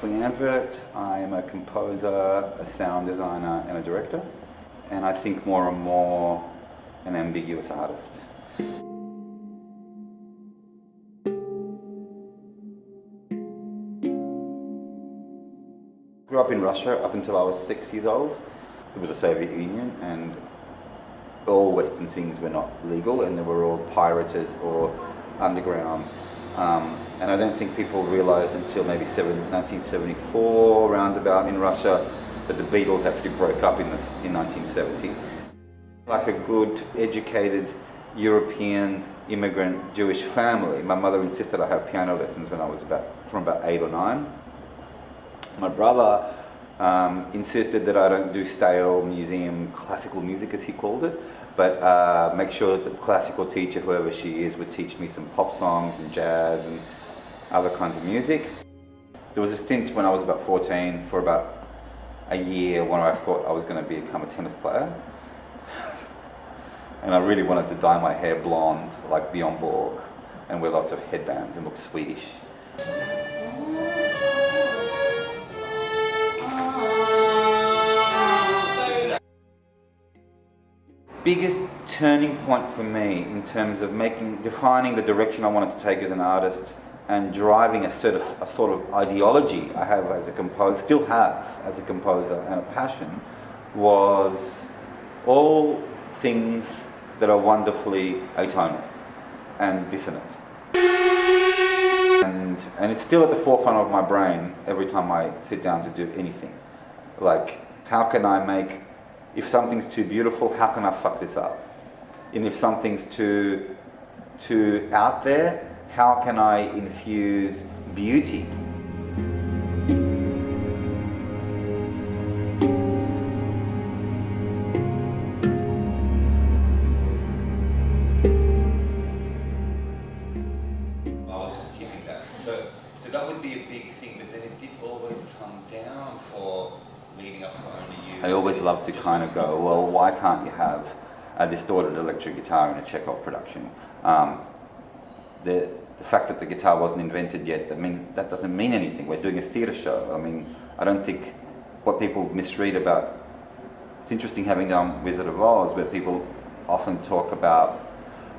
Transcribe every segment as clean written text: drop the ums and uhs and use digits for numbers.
name's Lyandvert. I am a composer, a sound designer and a director, and I think more and more an ambiguous artist. Grew up in Russia up until I was 6 years old. It was the Soviet Union and all Western things were not legal and they were all pirated or underground. And I don't think people realised until maybe 1974, roundabout in Russia, that the Beatles actually broke up in 1970. Like a good, educated, European immigrant Jewish family, my mother insisted I have piano lessons when I was from about 8 or 9. My brother insisted that I don't do stale museum classical music, as he called it, but make sure that the classical teacher, whoever she is, would teach me some pop songs and jazz and other kinds of music. There was a stint when I was about 14 for about a year when I thought I was going to become a tennis player. And I really wanted to dye my hair blonde like Bjorn Borg and wear lots of headbands and look Swedish. Biggest turning point for me in terms of defining the direction I wanted to take as an artist and driving a sort of ideology I have as a composer, still have as a composer, and a passion, was all things that are wonderfully atonal and dissonant. And it's still at the forefront of my brain every time I sit down to do anything. Like, how can I make, if something's too beautiful, how can I fuck this up? And if something's too out there, how can I infuse beauty? I was just keeping that. So that would be a big thing, but then it did always come down for leading up to Only You. I always love to kind of go, well, why can't you have a distorted electric guitar in a Chekhov production? The fact that the guitar wasn't invented yet, that doesn't mean anything. We're doing a theatre show. I mean, I don't think what people misread about, it's interesting having done Wizard of Oz, where people often talk about,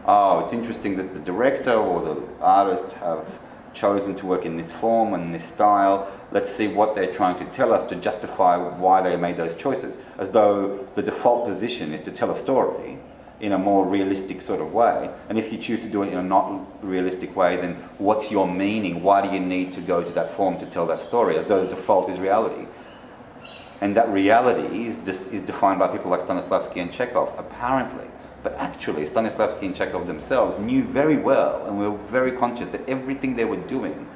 oh, it's interesting that the director or the artist have chosen to work in this form and this style. Let's see what they're trying to tell us to justify why they made those choices, as though the default position is to tell a story in a more realistic sort of way. And if you choose to do it in a not realistic way, then what's your meaning? Why do you need to go to that form to tell that story, as though the default is reality? And that reality is defined by people like Stanislavski and Chekhov, apparently. But actually, Stanislavski and Chekhov themselves knew very well and were very conscious that everything they were doing,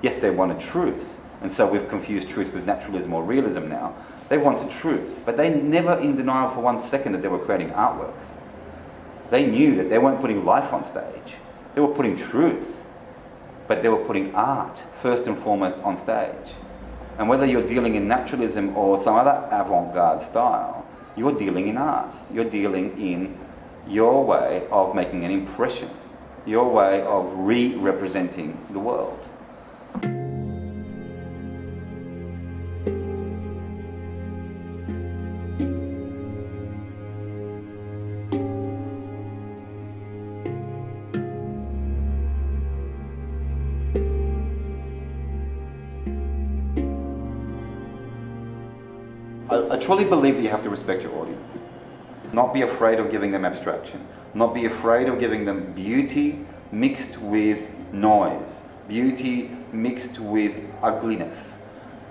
yes, they wanted truth. And so we've confused truth with naturalism or realism now. They wanted truth, but they never in denial for 1 second that they were creating artworks. They knew that they weren't putting life on stage. They were putting truth, but they were putting art first and foremost on stage. And whether you're dealing in naturalism or some other avant-garde style, you're dealing in art. You're dealing in your way of making an impression, your way of re-representing the world. I truly believe that you have to respect your audience. Not be afraid of giving them abstraction. Not be afraid of giving them beauty mixed with noise. Beauty mixed with ugliness.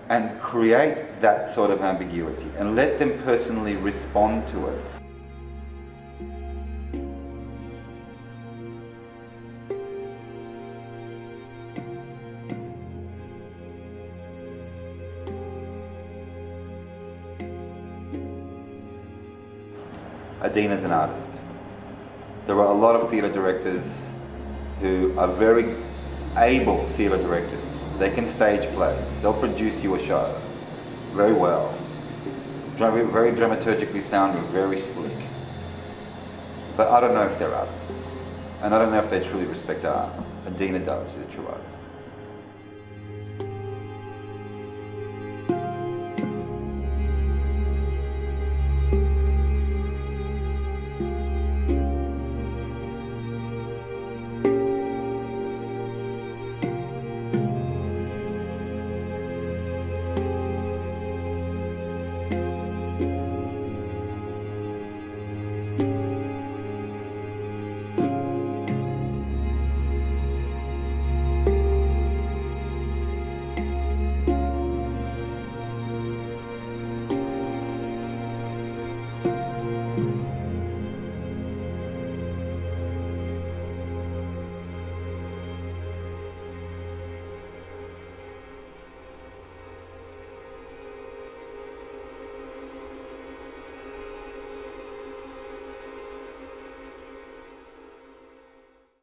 And create that sort of ambiguity and let them personally respond to it. Adina's an artist. There are a lot of theatre directors who are very able theatre directors. They can stage plays. They'll produce you a show very well. Very dramaturgically sound, very slick. But I don't know if they're artists. And I don't know if they truly respect art. Adina does, she's a true artist.